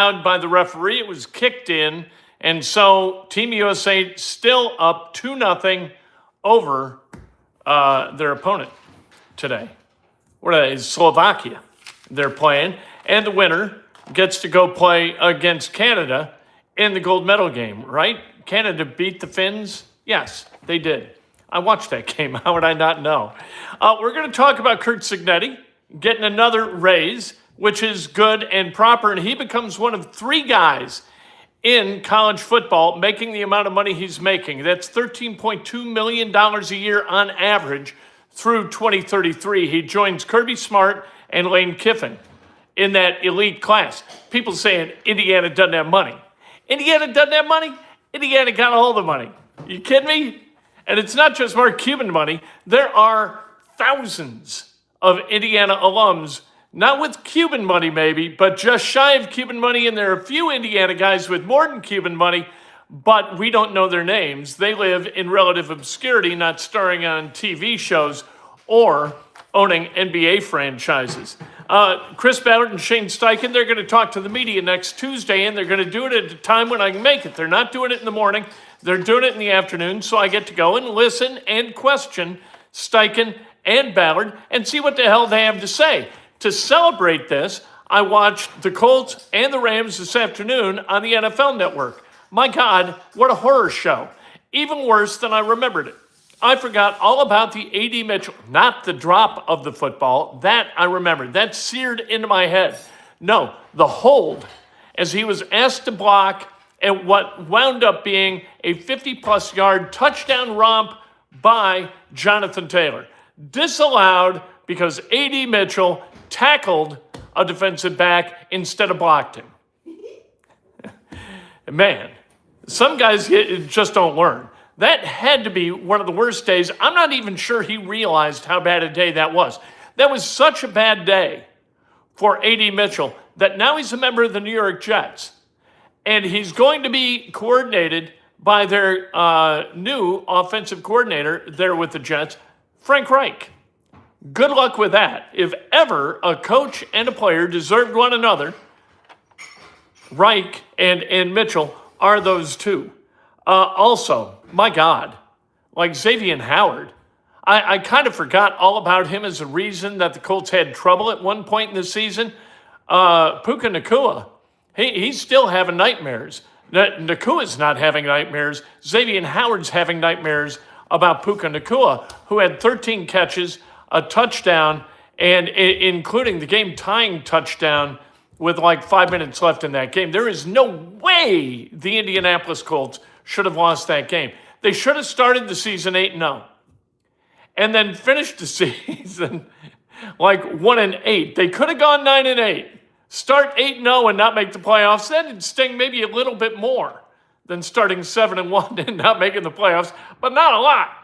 by the referee. It was kicked in, and so Team USA still up 2-0 over their opponent today. What is Slovakia? They're playing, and the winner gets to go play against Canada in the gold medal game, right? Canada beat the Finns? Yes, they did. I watched that game. How would I not know? We're going to talk about Curt Cignetti getting another raise, which is good and proper, and he becomes one of 3 guys in college football making the amount of money he's making. That's $13.2 million a year on average through 2033. He joins Kirby Smart and Lane Kiffin in that elite class. People saying Indiana doesn't have money. Indiana doesn't have money? Indiana got all the money. You kidding me? And it's not just Mark Cuban money. There are thousands of Indiana alums, not with Cuban money maybe, but just shy of Cuban money, and there are a few Indiana guys with more than Cuban money, but we don't know their names. They live in relative obscurity, not starring on TV shows or owning NBA franchises. Chris Ballard and Shane Steichen, they're going to talk to the media next Tuesday, and they're going to do it at a time when I can make it. They're not doing it in the morning. They're doing it in the afternoon, so I get to go and listen and question Steichen and Ballard and see what the hell they have to say. To celebrate this, I watched the Colts and the Rams this afternoon on the NFL Network. My God, what a horror show. Even worse than I remembered it. I forgot all about the A.D. Mitchell, not the drop of the football. That I remembered. That seared into my head. No, the hold as he was asked to block and what wound up being a 50-plus yard touchdown romp by Jonathan Taylor. Disallowed because A.D. Mitchell tackled a defensive back instead of blocked him. Man, some guys just don't learn. That had to be one of the worst days. I'm not even sure he realized how bad a day that was. That was such a bad day for A.D. Mitchell that now he's a member of the New York Jets. And he's going to be coordinated by their new offensive coordinator there with the Jets, Frank Reich. Good luck with that. If ever a coach and a player deserved one another, Reich and Mitchell are those two. Also, my God, like Xavier Howard, I kind of forgot all about him as a reason that the Colts had trouble at one point in the season. Puka Nacua, he's still having nightmares. Nakua's not having nightmares. Xavier Howard's having nightmares about Puka Nacua, who had 13 catches, a touchdown, and including the game-tying touchdown with like 5 minutes left in that game. There is no way the Indianapolis Colts should have lost that game. They should have started the season 8-0 and then finished the season like 1-8. They could have gone 9-8. Start 8-0 and not make the playoffs. That'd sting maybe a little bit more than starting 7-1 and not making the playoffs, but not a lot.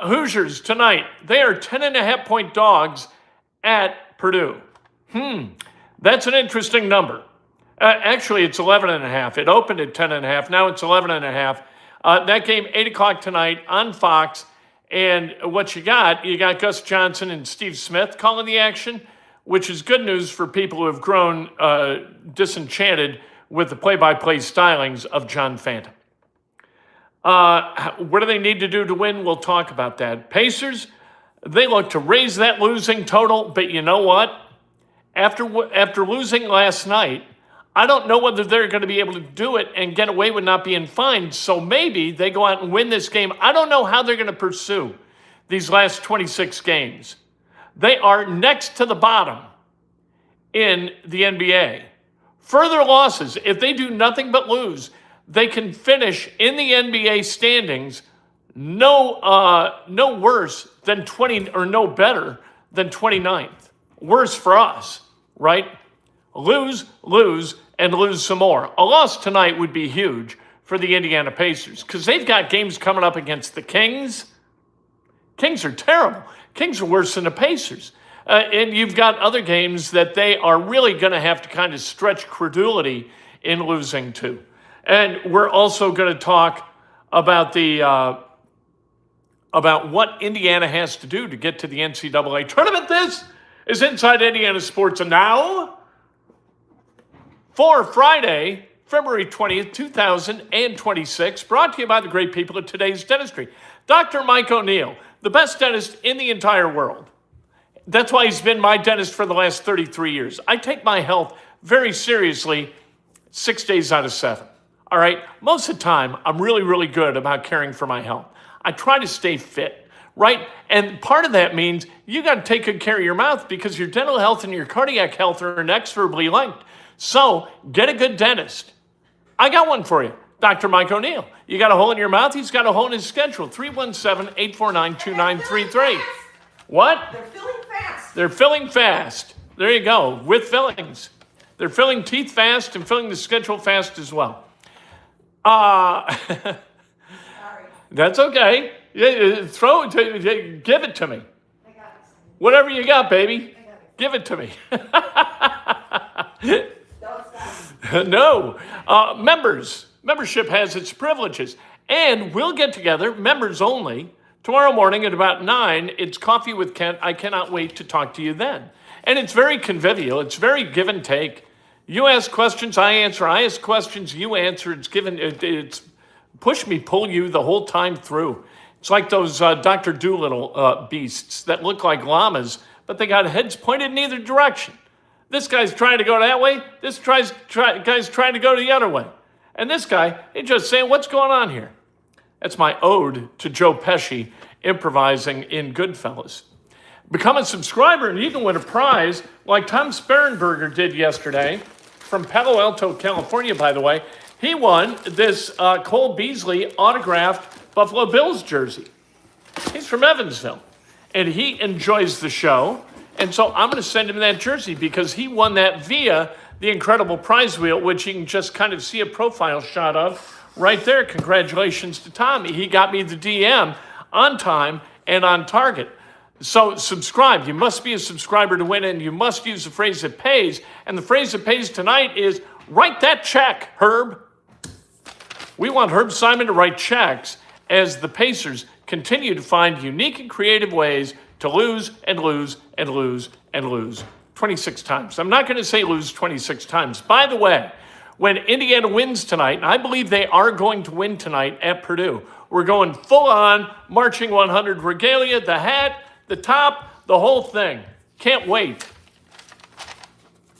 Hoosiers tonight, they are 10.5-point dogs at Purdue. That's an interesting number. Actually, it's 11.5. It opened at 10.5. Now it's 11.5. That game, 8 o'clock tonight on Fox. And what you got Gus Johnson and Steve Smith calling the action, which is good news for people who have grown disenchanted with the play-by-play stylings of John Fanta. What do they need to do to win? We'll talk about that. Pacers, they look to raise that losing total, but you know what? After losing last night, I don't know whether they're going to be able to do it and get away with not being fined. So maybe they go out and win this game. I don't know how they're going to pursue these last 26 games. They are next to the bottom in the NBA. Further losses, if they do nothing but lose, they can finish in the NBA standings no worse than 20 or no better than 29th. Worse for us, right? Lose, and lose some more. A loss tonight would be huge for the Indiana Pacers because they've got games coming up against the Kings. Kings are terrible. Kings are worse than the Pacers. And you've got other games that they are really going to have to kind of stretch credulity in losing to. And we're also going to talk about about what Indiana has to do to get to the NCAA tournament. This is Inside Indiana Sports. And now, for Friday, February 20th, 2026, brought to you by the great people at Today's Dentistry. Dr. Mike O'Neill, the best dentist in the entire world. That's why he's been my dentist for the last 33 years. I take my health very seriously 6 days out of 7. All right? Most of the time, I'm really, really good about caring for my health. I try to stay fit, right? And part of that means you got to take good care of your mouth because your dental health and your cardiac health are inexorably linked. So get a good dentist. I got one for you, Dr. Mike O'Neill. You got a hole in your mouth? He's got a hole in his schedule, 317-849-2933. What? They're filling fast. They're filling fast. There you go, with fillings. They're filling teeth fast and filling the schedule fast as well. Sorry. That's okay. Give it to me. I got it. Whatever you got, baby. Give it to me. Don't stop. No. Membership has its privileges. And we'll get together, members only, tomorrow morning at about 9. It's Coffee with Kent. I cannot wait to talk to you then. And it's very convivial. It's very give and take. You ask questions, I answer. I ask questions, you answer. It's push me, pull you the whole time through. It's like those Dr. Doolittle beasts that look like llamas, but they got heads pointed in either direction. This guy's trying to go that way. This guy's trying to go the other way. And this guy, he's just saying, what's going on here? That's my ode to Joe Pesci improvising in Goodfellas. Become a subscriber and you can win a prize like Tom Sperrenberger did yesterday from Palo Alto, California, by the way. He won this Cole Beasley autographed Buffalo Bills jersey. He's from Evansville, and he enjoys the show. And so I'm going to send him that jersey because he won that via the incredible prize wheel, which you can just kind of see a profile shot of right there. Congratulations to Tommy. He got me the DM on time and on target. So subscribe. You must be a subscriber to win, and you must use the phrase that pays. And the phrase that pays tonight is, write that check, Herb. We want Herb Simon to write checks as the Pacers continue to find unique and creative ways to lose and lose and lose and lose 26 times. I'm not going to say lose 26 times. By the way, when Indiana wins tonight, and I believe they are going to win tonight at Purdue, we're going full on marching 100 regalia, the hat, the top, the whole thing. Can't wait.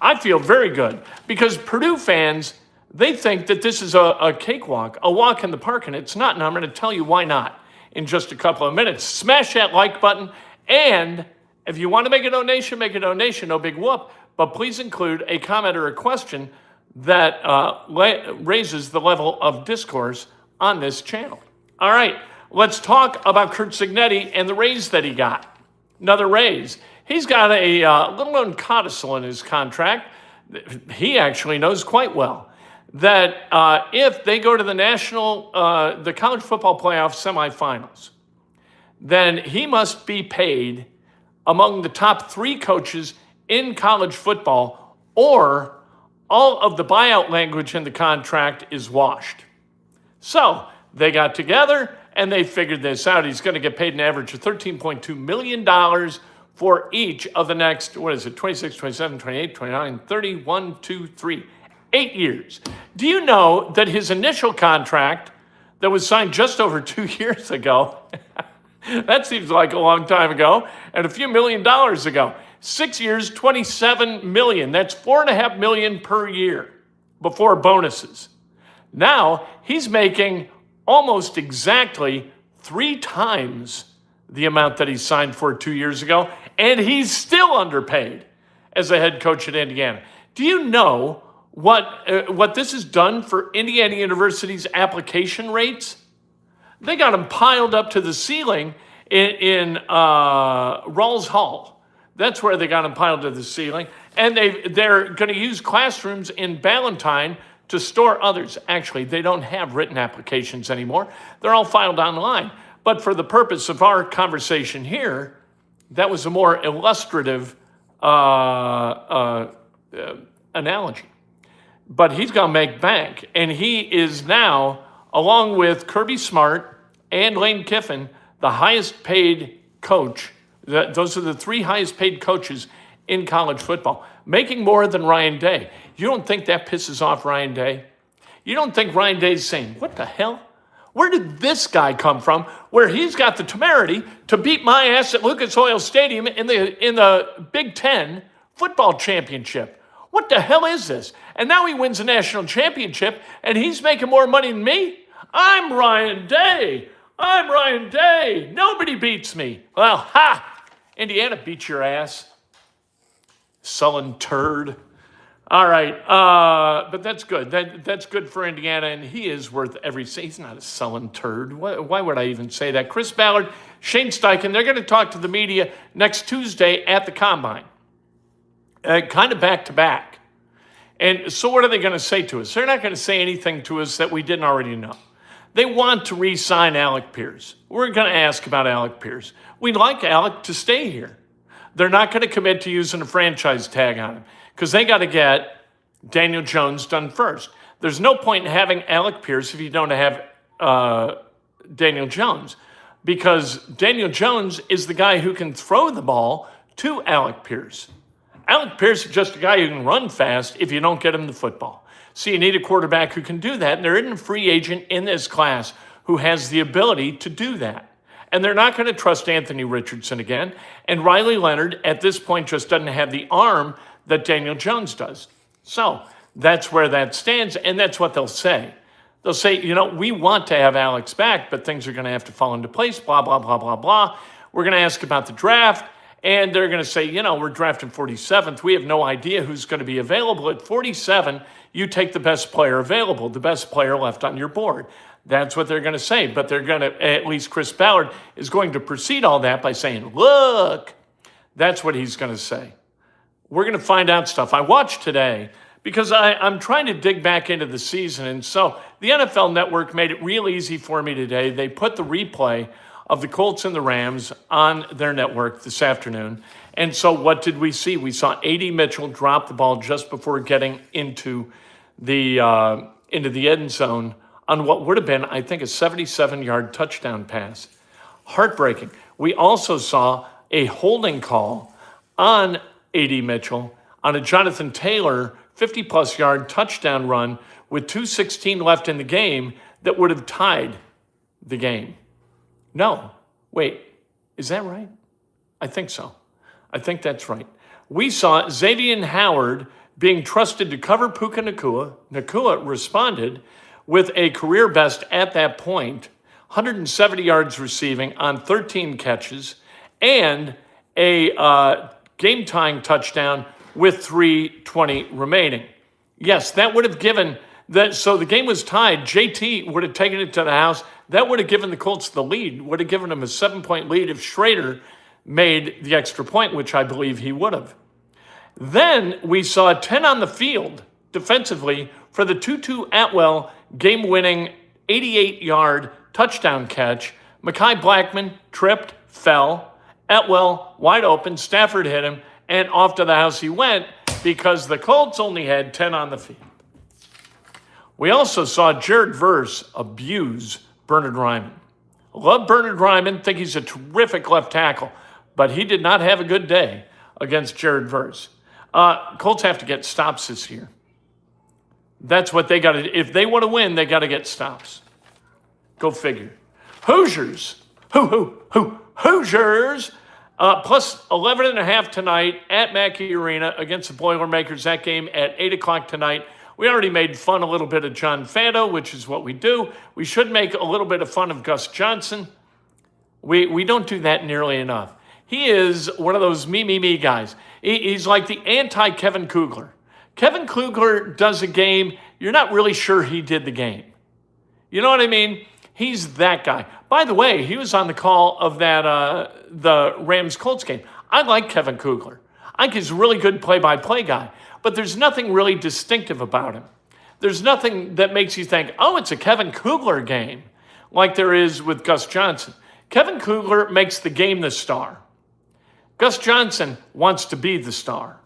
I feel very good because Purdue fans, they think that this is a cakewalk, a walk in the park, and it's not, and I'm going to tell you why not in just a couple of minutes. Smash that like button, and if you want to make a donation, no big whoop, but please include a comment or a question that raises the level of discourse on this channel. All right, let's talk about Curt Cignetti and the raise that he got. Another raise. He's got a little-known codicil in his contract. He actually knows quite well that if they go to the the college football playoff semifinals, then he must be paid among the top 3 coaches in college football, or all of the buyout language in the contract is washed. So they got together and they figured this out. He's going to get paid an average of $13.2 million for each of the next, 26, 27, 28, 29, 30, 1, 2, 3, 8 years. Do you know that his initial contract that was signed just over 2 years ago, that seems like a long time ago, and a few $1 million ago, 6 years, $27 million. That's $4.5 million per year before bonuses. Now he's making almost exactly 3 times the amount that he signed for 2 years ago, and he's still underpaid as a head coach at Indiana. Do you know what this has done for Indiana University's application rates? They got them piled up to the ceiling in Rawls Hall. That's where they got them piled to the ceiling. And they're going to use classrooms in Ballantyne to store others. Actually, they don't have written applications anymore. They're all filed online. But for the purpose of our conversation here, that was a more illustrative analogy. But he's going to make bank. And he is now, along with Kirby Smart and Lane Kiffin, the highest paid coach. Those are the 3 highest paid coaches in college football, making more than Ryan Day. You don't think that pisses off Ryan Day? You don't think Ryan Day's saying, what the hell? Where did this guy come from where he's got the temerity to beat my ass at Lucas Oil Stadium in the Big Ten football championship? What the hell is this? And now he wins a national championship and he's making more money than me? I'm Ryan Day. I'm Ryan Day. Nobody beats me. Well, ha! Indiana beat your ass. Sullen turd. All right, but that's good. That's good for Indiana, and he is worth every cent. He's not a sullen turd. Why would I even say that? Chris Ballard, Shane Steichen, they're going to talk to the media next Tuesday at the Combine, kind of back-to-back. And so what are they going to say to us? They're not going to say anything to us that we didn't already know. They want to re-sign Alec Pierce. We're going to ask about Alec Pierce. We'd like Alec to stay here. They're not going to commit to using a franchise tag on him because they got to get Daniel Jones done first. There's no point in having Alec Pierce if you don't have Daniel Jones, because Daniel Jones is the guy who can throw the ball to Alec Pierce. Alec Pierce is just a guy who can run fast if you don't get him the football. So you need a quarterback who can do that, and there isn't a free agent in this class who has the ability to do that. And they're not going to trust Anthony Richardson again. And Riley Leonard, at this point, just doesn't have the arm that Daniel Jones does. So that's where that stands, and that's what they'll say. They'll say, we want to have Alex back, but things are going to have to fall into place, blah, blah, blah, blah, blah. We're going to ask about the draft, and they're going to say, we're drafting 47th. We have no idea who's going to be available. At 47, you take the best player available, the best player left on your board. That's what they're going to say, but they're going to, at least Chris Ballard is going to precede all that by saying, look, that's what he's going to say. We're going to find out stuff. I watched today because I'm trying to dig back into the season, and so the NFL Network made it real easy for me today. They put the replay of the Colts and the Rams on their network this afternoon, and so what did we see? We saw A.D. Mitchell drop the ball just before getting into the end zone on what would have been, I think, a 77-yard touchdown pass. Heartbreaking. We also saw a holding call on A.D. Mitchell on a Jonathan Taylor 50-plus yard touchdown run with 2:16 left in the game that would have tied the game. No. Wait. Is that right? I think so. I think that's right. We saw Xavier Howard being trusted to cover Puka Nacua. Nacua responded with a career best at that point, 170 yards receiving on 13 catches, and a game-tying touchdown with 3:20 remaining. Yes, that would have given that. So the game was tied. JT would have taken it to the house. That would have given the Colts the lead, would have given them a 7-point lead if Schrader made the extra point, which I believe he would have. Then we saw 10 on the field defensively for the Tutu Atwell game-winning 88-yard touchdown catch. Mekhi Blackmon tripped, fell. Atwell wide open. Stafford hit him, and off to the house he went because the Colts only had 10 on the field. We also saw Jared Verse abuse Bernard Ryman. Love Bernard Ryman, think he's a terrific left tackle, but he did not have a good day against Jared Verse. Colts have to get stops this year. That's what they got to. If they want to win, they got to get stops. Go figure. Hoosiers. Hoosiers. Plus 11.5 tonight at Mackey Arena against the Boilermakers. That game at 8 o'clock tonight. We already made fun a little bit of John Fanta, which is what we do. We should make a little bit of fun of Gus Johnson. We don't do that nearly enough. He is one of those me guys. He's like the anti-Kevin Kugler. Kevin Kugler does a game, you're not really sure he did the game. You know what I mean? He's that guy. By the way, he was on the call of that the Rams-Colts game. I like Kevin Kugler. I think he's a really good play-by-play guy, but there's nothing really distinctive about him. There's nothing that makes you think, oh, it's a Kevin Kugler game, like there is with Gus Johnson. Kevin Kugler makes the game the star. Gus Johnson wants to be the star.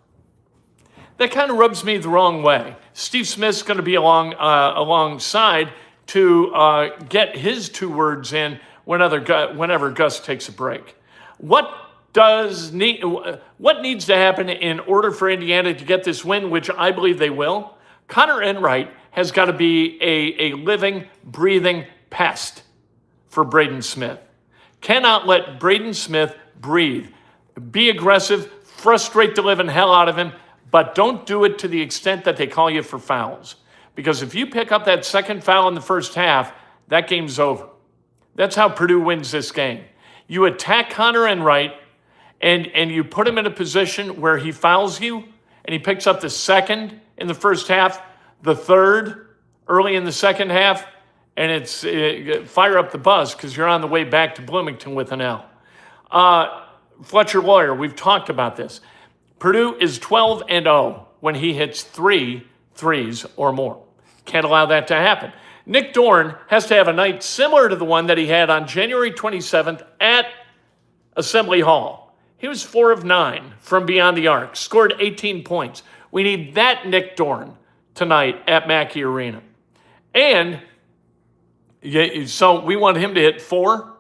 That kind of rubs me the wrong way. Steve Smith's going to be alongside to get his 2 words in whenever Gus takes a break. What what needs to happen in order for Indiana to get this win, which I believe they will? Connor Enright has got to be a living, breathing pest for Braden Smith. Cannot let Braden Smith breathe. Be aggressive, frustrate the living hell out of him, but don't do it to the extent that they call you for fouls. Because if you pick up that second foul in the first half, that game's over. That's how Purdue wins this game. You attack Connor Enright, and you put him in a position where he fouls you, and he picks up the second in the first half, the third early in the second half, and it's fire up the bus because you're on the way back to Bloomington with an L. Fletcher Lawyer, we've talked about this. Purdue is 12-0 when he hits 3 threes or more. Can't allow that to happen. Nick Dorn has to have a night similar to the one that he had on January 27th at Assembly Hall. He was 4 of 9 from beyond the arc, scored 18 points. We need that Nick Dorn tonight at Mackey Arena. And so we want him to hit 4.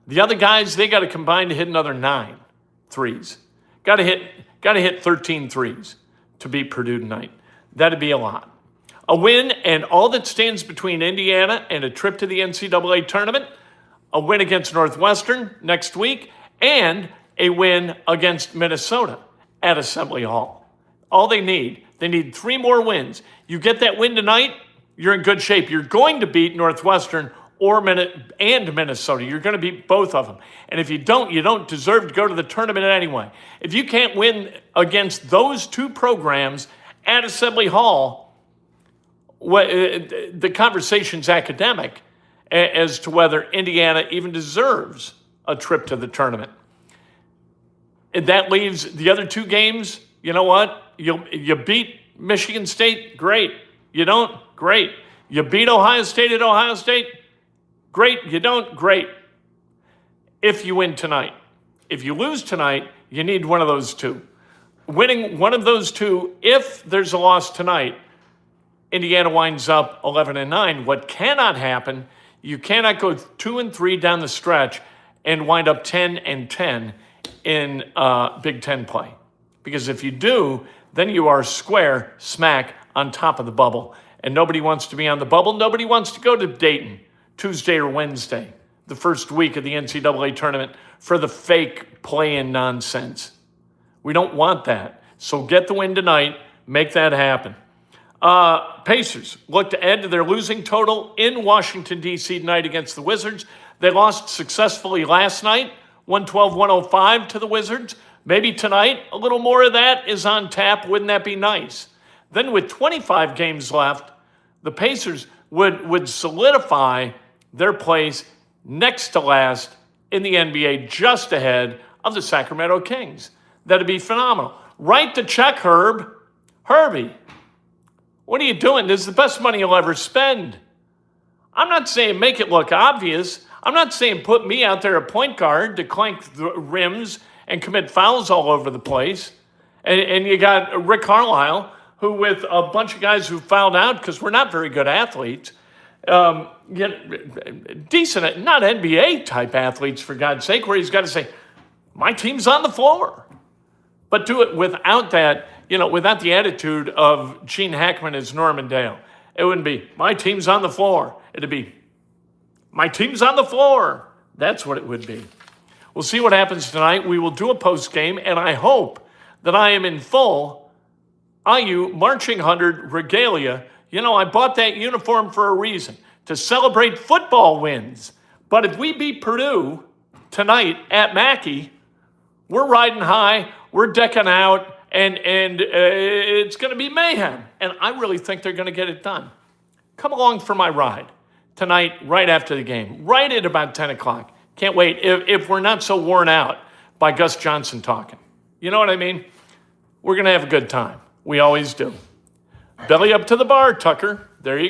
The other guys, they got to combine to hit another 9 threes. Got to hit 13 threes to beat Purdue tonight. That'd be a lot. A win and all that stands between Indiana and a trip to the NCAA tournament, a win against Northwestern next week, and a win against Minnesota at Assembly Hall. All they need 3 more wins. You get that win tonight, you're in good shape. You're going to beat Northwestern and Minnesota. You're going to beat both of them. And if you don't deserve to go to the tournament anyway. If you can't win against those 2 programs at Assembly Hall, the conversation's academic as to whether Indiana even deserves a trip to the tournament. And that leaves the other 2 games. You know what? You beat Michigan State, great. You don't, great. You beat Ohio State at Ohio State, great. You don't, great. If you win tonight. If you lose tonight, you need one of those 2. Winning one of those 2, if there's a loss tonight, Indiana winds up 11-9. What cannot happen, you cannot go 2-3 down the stretch and wind up 10-10 in Big Ten play. Because if you do, then you are square smack on top of the bubble. And nobody wants to be on the bubble. Nobody wants to go to Dayton Tuesday or Wednesday, the first week of the NCAA tournament, for the fake play-in nonsense. We don't want that. So get the win tonight. Make that happen. Pacers look to add to their losing total in Washington, D.C. tonight against the Wizards. They lost successfully last night, 112-105 to the Wizards. Maybe tonight, a little more of that is on tap. Wouldn't that be nice? Then with 25 games left, the Pacers would solidify their place next to last in the NBA, just ahead of the Sacramento Kings. That'd be phenomenal. Write the check, Herb. Herbie, what are you doing? This is the best money you'll ever spend. I'm not saying make it look obvious. I'm not saying put me out there at point guard to clank the rims and commit fouls all over the place. And you got Rick Carlisle, who with a bunch of guys who fouled out because we're not very good athletes, decent, not NBA type athletes, for God's sake, where he's got to say, my team's on the floor. But do it without that, without the attitude of Gene Hackman as Norman Dale. It wouldn't be, my team's on the floor. It'd be, my team's on the floor. That's what it would be. We'll see what happens tonight. We will do a post game, and I hope that I am in full IU Marching 100 regalia. I bought that uniform for a reason, to celebrate football wins. But if we beat Purdue tonight at Mackey, we're riding high, we're decking out, and it's going to be mayhem. And I really think they're going to get it done. Come along for my ride tonight, right after the game, right at about 10 o'clock. Can't wait, if we're not so worn out by Gus Johnson talking. You know what I mean? We're going to have a good time. We always do. Belly up to the bar, Tucker. There you go.